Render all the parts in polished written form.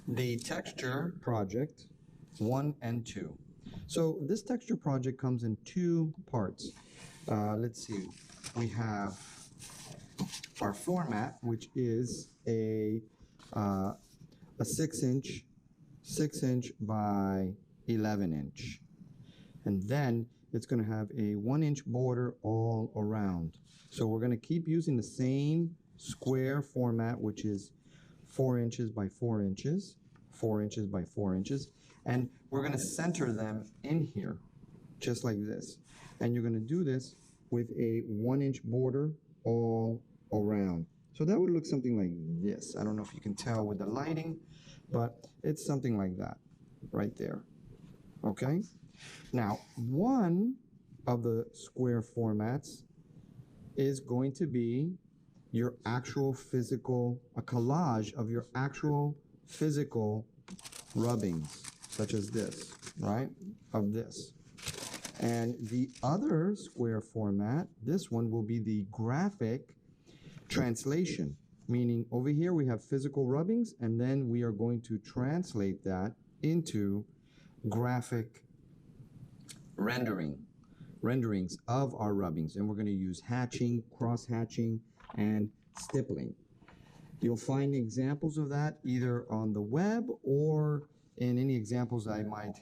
the texture project 1 and 2. So this texture project comes in two parts. Let's see, we have our format, which is a 6-inch by 11-inch, and then it's going to have a 1-inch border all around. So we're going to keep using the same square format, which is 4 inches by 4 inches, 4 inches by 4 inches, and we're going to center them in here, just like this. And you're going to do this with a 1-inch border all around. So that would look something like this. I don't know if you can tell with the lighting, but it's something like that right there. Okay? Now, one of the square formats is going to be your actual physical, a collage of your actual physical rubbings, such as this, right? Of this. And the other square format, this one will be the graphic translation, meaning over here we have physical rubbings, and then we are going to translate that into graphic renderings of our rubbings, and we're going to use hatching, cross hatching, and stippling. You'll find examples of that either on the web or in any examples I might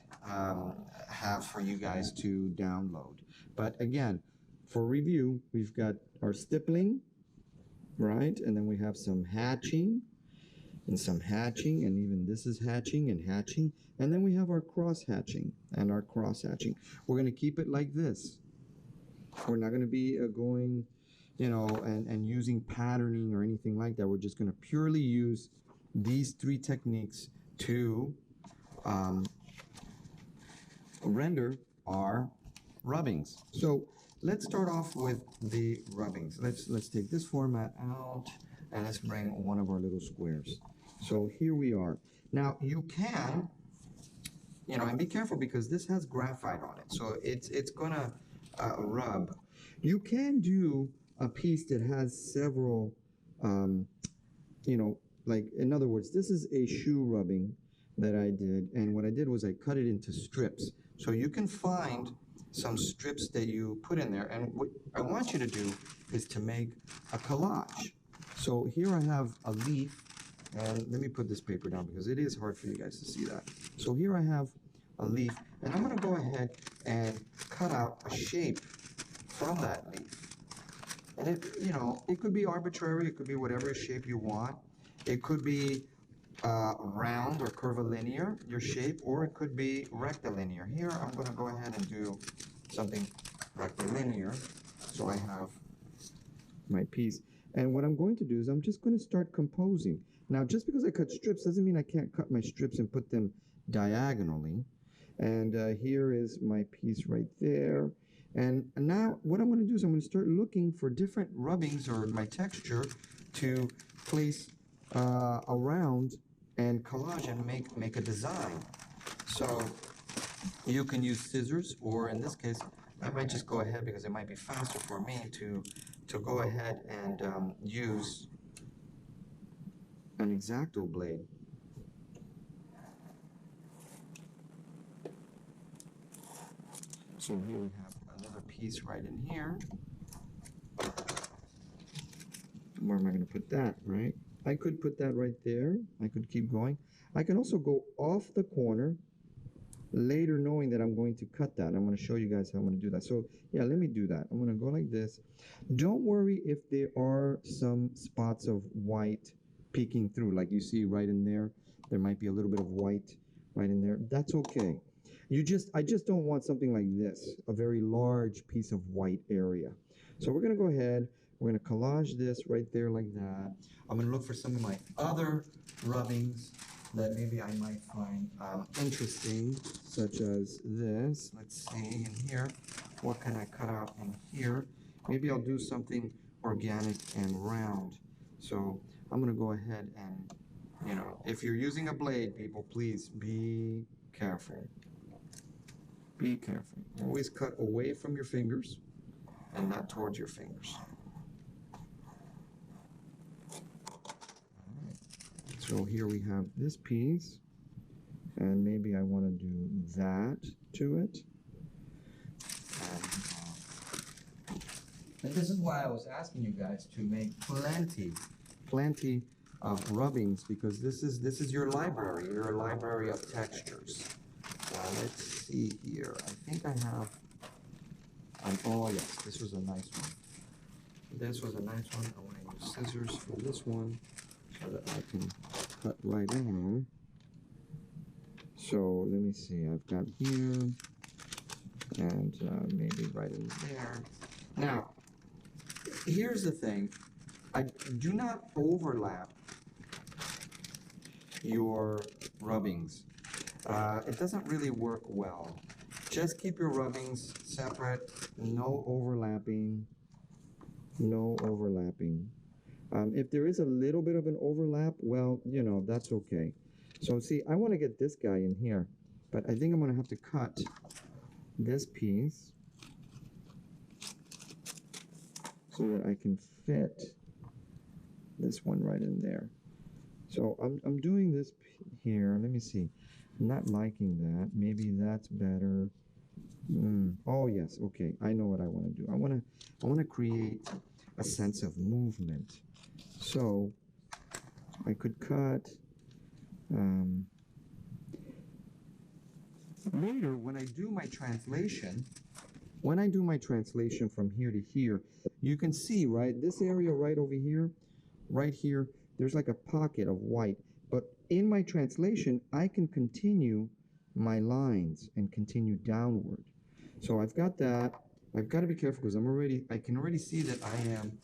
have for you guys to download. But again, for review, we've got our stippling, right? And then we have some hatching, and some hatching, and even this is hatching and hatching. And then we have our cross hatching and our cross hatching. We're going to keep it like this. We're not going to be going, you know, and using patterning or anything like that. We're just going to purely use these three techniques to render our rubbings. So let's start off with the rubbings. Let's take this format out and let's bring one of our little squares. So here we are. Now you can, you know, and be careful because this has graphite on it, so it's gonna rub. You can do a piece that has several, you know, like in other words, this is a shoe rubbing that I did, and what I did was I cut it into strips. So you can find some strips that you put in there, and what I want you to do is to make a collage. So here I have a leaf, and let me put this paper down because it is hard for you guys to see that. So here I have a leaf, and I'm going to go ahead and cut out a shape from that leaf. And it, you know, it could be arbitrary, it could be whatever shape you want. It could be round or curvilinear, your shape, or it could be rectilinear. Here I'm going to go ahead and do something rectilinear, so I have my piece. And what I'm going to do is I'm just going to start composing. Now, just because I cut strips doesn't mean I can't cut my strips and put them diagonally. And here is my piece right there. And now what I'm going to do is I'm going to start looking for different rubbings or my texture to place around and collage and make a design. So you can use scissors, or in this case, I might just go ahead because it might be faster for me to go ahead and use an X-Acto blade. So here we have another piece right in here. Where am I going to put that, right? I could put that right there. I could keep going. I can also go off the corner later, knowing that I'm going to cut that. I'm going to show you guys how I'm going to do that. So yeah, let me do that. I'm going to go like this. Don't worry if there are some spots of white peeking through, like you see right in there. There might be a little bit of white right in there. That's okay. I just don't want something like this, a very large piece of white area. So we're going to go ahead. We're going to collage this right there like that. I'm going to look for some of my other rubbings that maybe I might find interesting, such as this. Let's see in here. What can I cut out in here? Maybe I'll do something organic and round. So I'm going to go ahead and, you know, if you're using a blade, people, please be careful. Be careful. Always cut away from your fingers and not towards your fingers. So here we have this piece, and maybe I want to do that to it. And this is why I was asking you guys to make plenty of rubbings, because this is your library of textures. Let's see here. I think I have. Oh yes, this was a nice one. This was a nice one. I want to use scissors for this one so that I can cut right in. So let me see. I've got here and maybe right in there. Now, here's the thing. I do not overlap your rubbings. It doesn't really work well. Just keep your rubbings separate, no overlapping, no overlapping. If there is a little bit of an overlap, well, you know, that's okay. So see, I want to get this guy in here, but I think I'm going to have to cut this piece so that I can fit this one right in there. So I'm doing this here. Let me see. I'm not liking that. Maybe that's better. Oh yes, okay. I know what I want to do. I want to create a sense of movement. So I could cut. Later, when I do my translation from here to here, you can see, right, this area right over here, right here, there's like a pocket of white. But in my translation, I can continue my lines and continue downward. So I've got that. I've got to be careful because I can already see that I am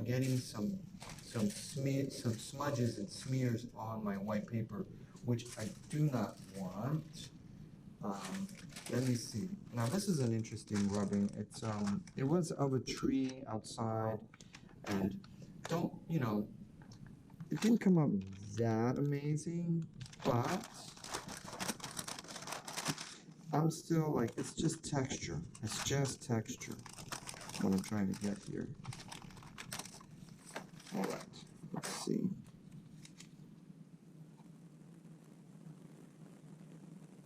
getting some smudges and smears on my white paper, which I do not want. Let me see. Now this is an interesting rubbing. It was of a tree outside, and it didn't come out that amazing, but I'm still like, it's just texture. It's just texture. That's what I'm trying to get here. All right, let's see.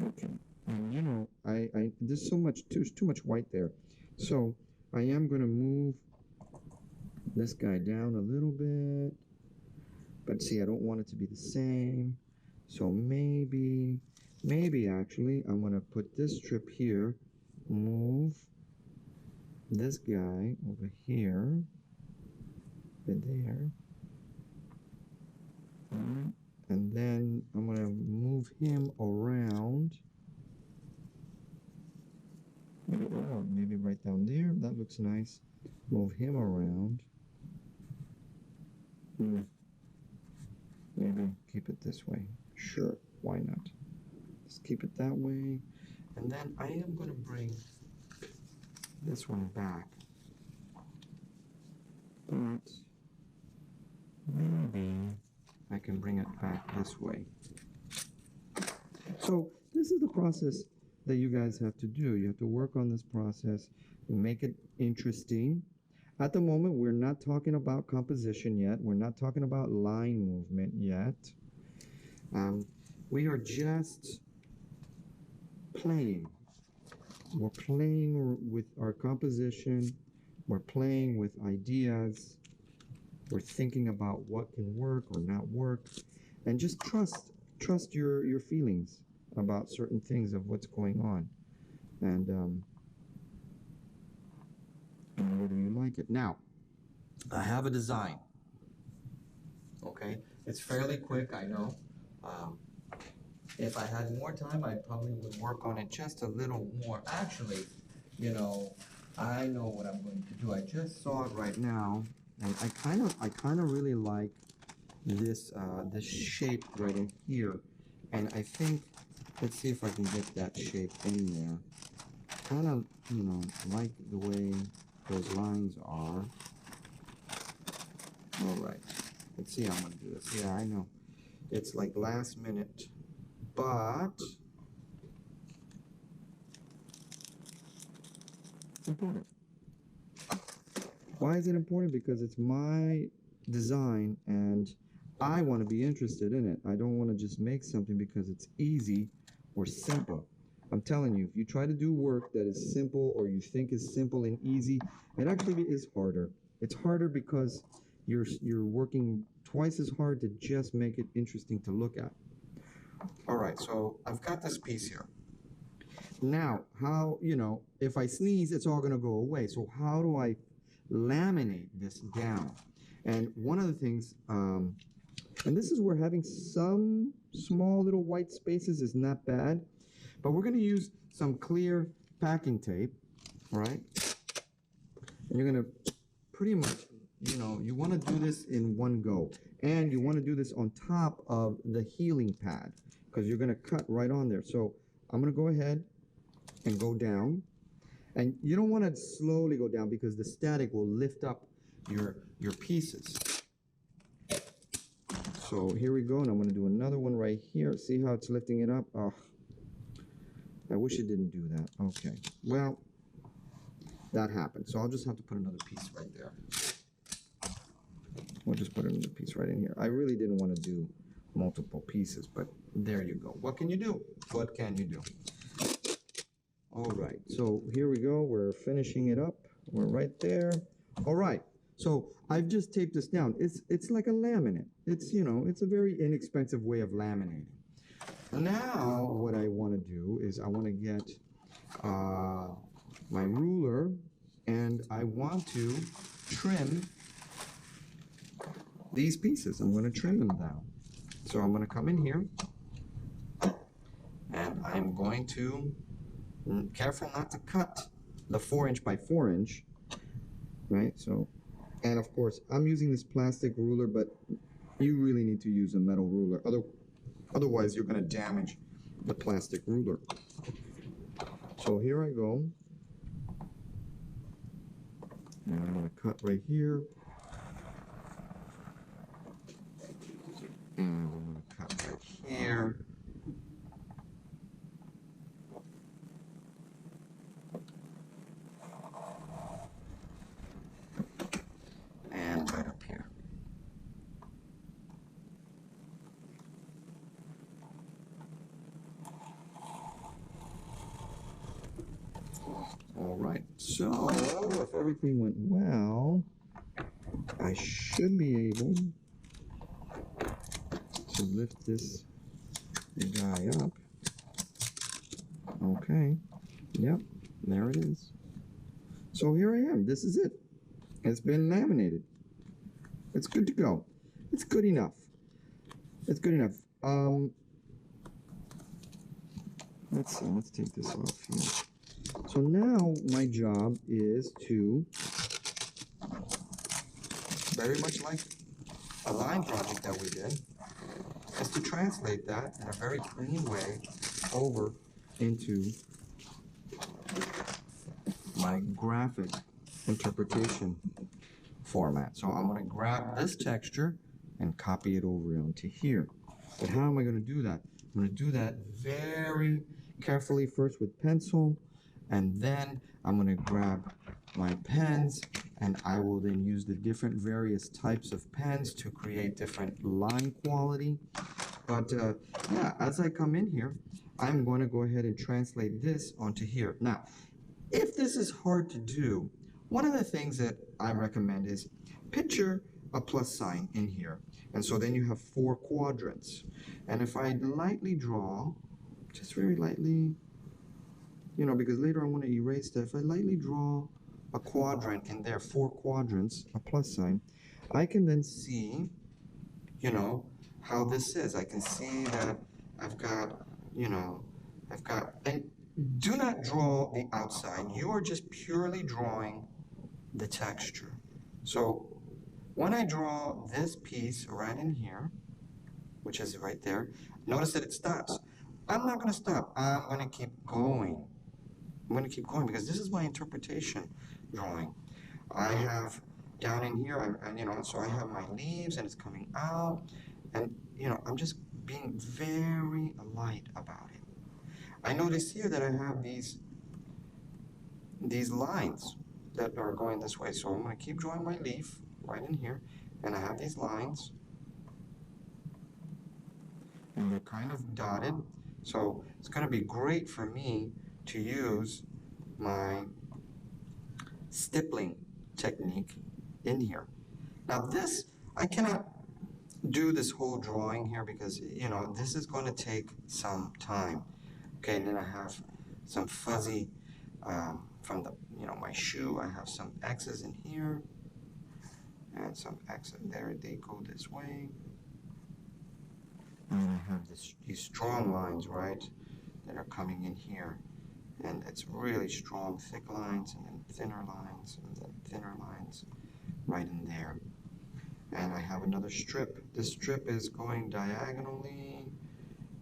Okay, and you know, there's too much white there. So I am going to move this guy down a little bit. But see, I don't want it to be the same. So maybe actually, I'm going to put this strip here, move this guy over here, and there. And then I'm going to move him around. Maybe right down there. That looks nice. Move him around. Maybe keep it this way. Sure, why not? Just keep it that way. And then I am going to bring this one back. But maybe I can bring it back this way. So this is the process that you guys have to do. You have to work on this process, make it interesting. At the moment, we're not talking about composition yet. We're not talking about line movement yet. We are just playing. We're playing with our composition. We're playing with ideas. We're thinking about what can work or not work. And just trust your feelings about certain things of what's going on. And whether you like it. Now, I have a design. Okay, it's fairly quick, I know. If I had more time, I probably would work on it just a little more. Actually, you know, I know what I'm going to do. I just saw it right now, and I kind of really like this this shape right in here, and I think, let's see if I can get that shape in there. Kind of, you know, like the way those lines are. All right, let's see how I'm gonna do this. Yeah, I know it's like last minute, but it's important. Why is it important? Because it's my design, and I want to be interested in it. I don't want to just make something because it's easy or simple. I'm telling you, if you try to do work that is simple or you think is simple and easy, it actually is harder. It's harder because you're working twice as hard to just make it interesting to look at. All right, so I've got this piece here. Now, how, if I sneeze, it's all going to go away. So how do I laminate this down? And one of the things, and this is where having some small little white spaces is not bad, but we're going to use some clear packing tape, right? And you're going to pretty much, you want to do this in one go. And you want to do this on top of the healing pad because you're going to cut right on there. So I'm going to go ahead and go down. And you don't want to slowly go down because the static will lift up your pieces. So here we go, and I'm going to do another one right here. See how it's lifting it up? Oh, I wish it didn't do that. Okay, well, that happened. So I'll just have to put another piece right there. We'll just put another piece right in here. I really didn't want to do multiple pieces, but there you go. What can you do? What can you do? All right, so here we go. We're finishing it up. We're right there. All right, so I've just taped this down. It's like a laminate. It's a very inexpensive way of laminating. Now what I want to do is I want to get my ruler and I want to trim these pieces. I'm going to trim them down. So I'm going to come in here and I'm going to careful not to cut the 4" by 4", right? So, and of course, I'm using this plastic ruler, but you really need to use a metal ruler. Otherwise, you're going to damage the plastic ruler. So here I go. And I'm going to cut right here. And I'm going to cut right here. And right up here. All right, so if everything went well, I should be able to lift this guy up. Okay, yep, there it is. So here I am, this is it. It's been laminated. It's good to go. It's good enough. It's good enough. Let's see, let's take this off here. So now my job is to, very much like a line project that we did, is to translate that in a very clean way over into my graphic interpretation format. So I'm going to grab this texture and copy it over onto here. But how am I going to do that? I'm going to do that very carefully first with pencil, and then I'm going to grab my pens and I will then use the different various types of pens to create different line quality. But yeah, as I come in here, I'm going to go ahead and translate this onto here. Now, if this is hard to do, one of the things that I recommend is picture a plus sign in here. And so then you have 4 quadrants. And if I lightly draw, just very lightly, because later I want to erase that. If I lightly draw a quadrant in there, 4 quadrants, a plus sign, I can then see, how this is. I can see that I've got, and do not draw the outside. You are just purely drawing the texture. So when I draw this piece right in here, which is right there, notice that it stops. I'm not going to stop. I'm going to keep going. I'm going to keep going because this is my interpretation drawing. I have down in here, so I have my leaves and it's coming out. And, I'm just being very light about it. I notice here that I have these lines that are going this way. So I'm going to keep drawing my leaf right in here. And I have these lines. and they're kind of dotted. So it's going to be great for me to use my stippling technique in here. Now this, I cannot do this whole drawing here because, you know, this is going to take some time. Okay, and then I have some fuzzy from the, you know, my shoe. I have some X's in here and some X's there. They go this way. And then I have these strong lines, right, that are coming in here. And it's really strong, thick lines, and then thinner lines, and then thinner lines right in there. And I have another strip. This strip is going diagonally,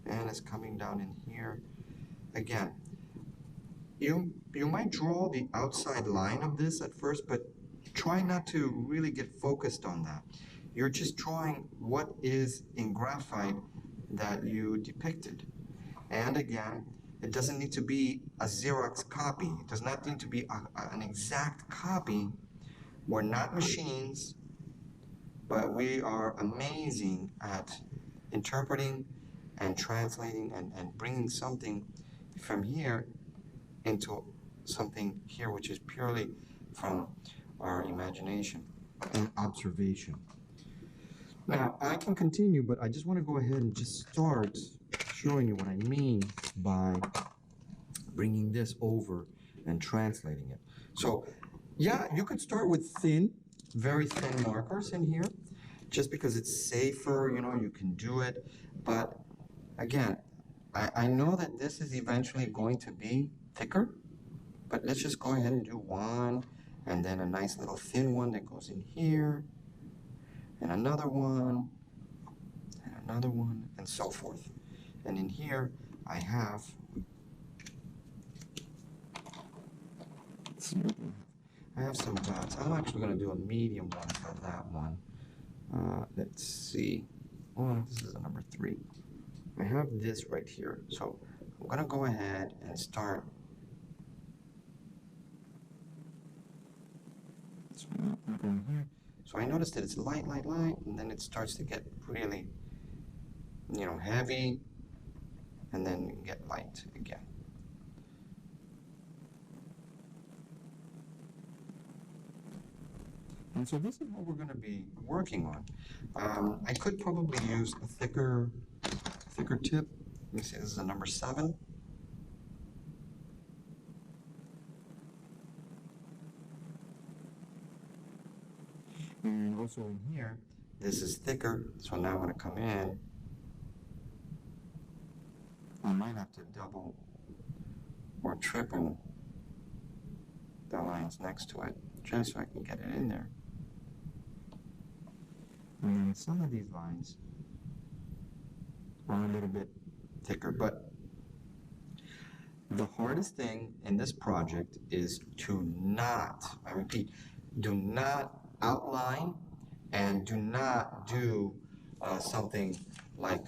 and it's coming down in here. Again, you might draw the outside line of this at first, but try not to really get focused on that. You're just drawing what is in graphite that you depicted. And again, it doesn't need to be a Xerox copy. It does not need to be an exact copy. We're not machines, but we are amazing at interpreting and translating and bringing something from here into something here, which is purely from our imagination and observation. Now, I can continue, but I just want to go ahead and just start showing you what I mean by bringing this over and translating it. So, yeah, you could start with thin, very thin markers in here, just because it's safer, you know, you can do it. But again, I know that this is eventually going to be thicker, but let's just go ahead and do one, and then a nice little thin one that goes in here, and another one, and so forth. And in here, I have some dots. I'm actually going to do a medium one for that one. Let's see. Oh, this is a number 3. I have this right here. So I'm going to go ahead and start. So I noticed that it's light, light, light, and then it starts to get really, you know, heavy, and then get light again. And so this is what we're going to be working on. I could probably use a thicker tip. Let me see, this is a number 7. And also in here, this is thicker, so now I'm going to come in. I might have to double or triple the lines next to it, just so I can get it in there. And some of these lines are a little bit thicker, but the hardest thing in this project is to not, I repeat, do not outline and do not do something like,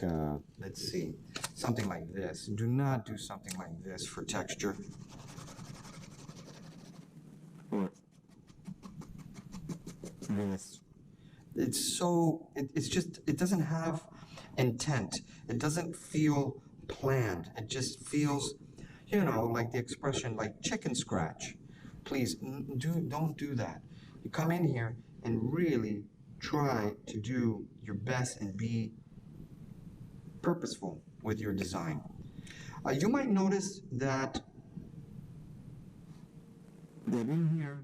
let's see, something like this. Do not do something like this for texture. Or this. It's just, it doesn't have intent. It doesn't feel planned. It just feels, you know, like the expression, like chicken scratch. Please, don't do that. You come in here and really try to do your best and be purposeful with your design. You might notice that in here,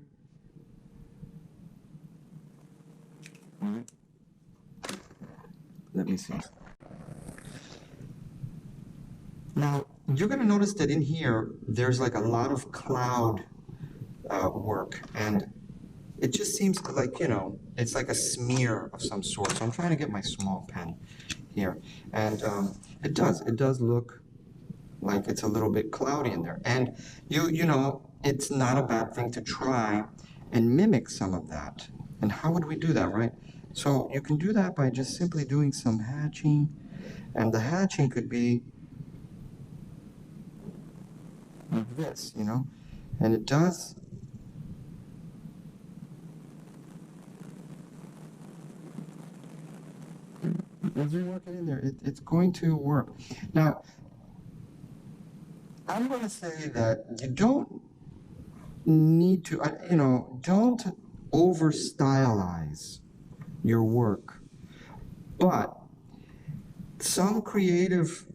let me see. Now, you're going to notice that in here, there's like a lot of cloud work, and it just seems like, you know, it's like a smear of some sort. So I'm trying to get my small pen here, and it does look like it's a little bit cloudy in there. And you know, it's not a bad thing to try and mimic some of that. And how would we do that, right? So you can do that by just simply doing some hatching, and the hatching could be like this, you know, and it does. as we work it in there, it's going to work. Now, I'm going to say that you don't need to, don't over stylize your work, but some creative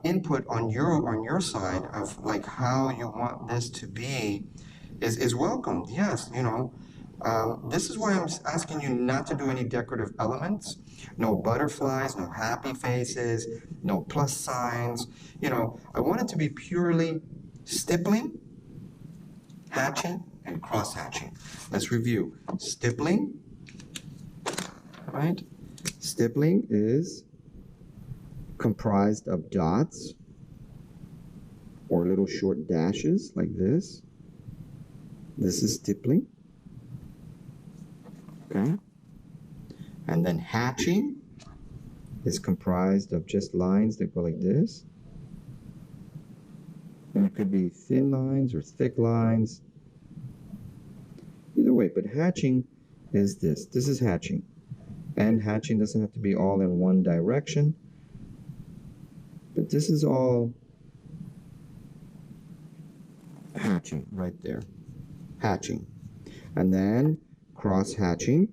input on your side of like how you want this to be is welcomed. Yes, this is why I'm asking you not to do any decorative elements. No butterflies, no happy faces, no plus signs. I want it to be purely stippling, hatching, and cross hatching. Let's review. Stippling, right? Stippling is comprised of dots or little short dashes like this. This is stippling. Okay. And then hatching is comprised of just lines that go like this. And it could be thin lines or thick lines. Either way, but hatching is this. This is hatching. And hatching doesn't have to be all in one direction. But this is all hatching right there. Hatching. And then cross hatching.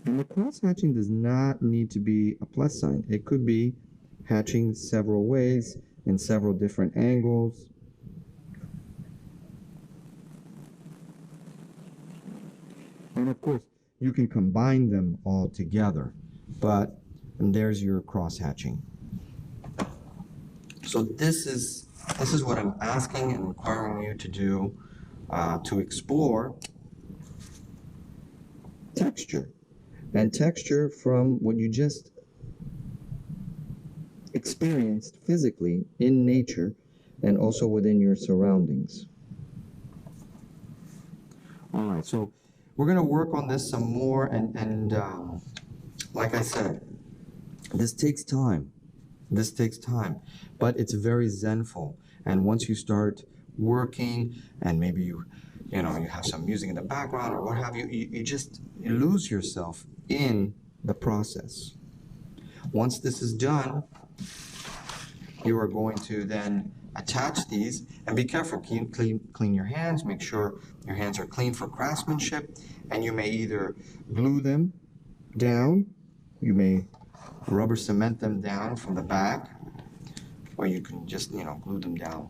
And the cross hatching does not need to be a plus sign. It could be hatching several ways in several different angles. And of course, you can combine them all together, and there's your cross hatching. So this is what I'm asking and requiring you to do to explore texture. And texture from what you just experienced physically in nature and also within your surroundings. All right, so we're going to work on this some more, and like I said, this takes time. This takes time, but it's very zenful. And once you start working, and maybe you have some music in the background or what have you, you lose yourself in the process. Once this is done, you are going to then attach these, and be careful, clean your hands, make sure your hands are clean for craftsmanship, and you may either glue them down, you may rubber cement them down from the back, or you can just glue them down.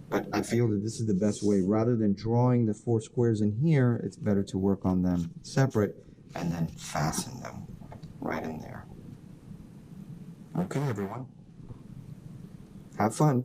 But I feel that this is the best way. Rather than drawing the 4 squares in here, it's better to work on them separate and then fasten them right in there. Okay, everyone. Have fun.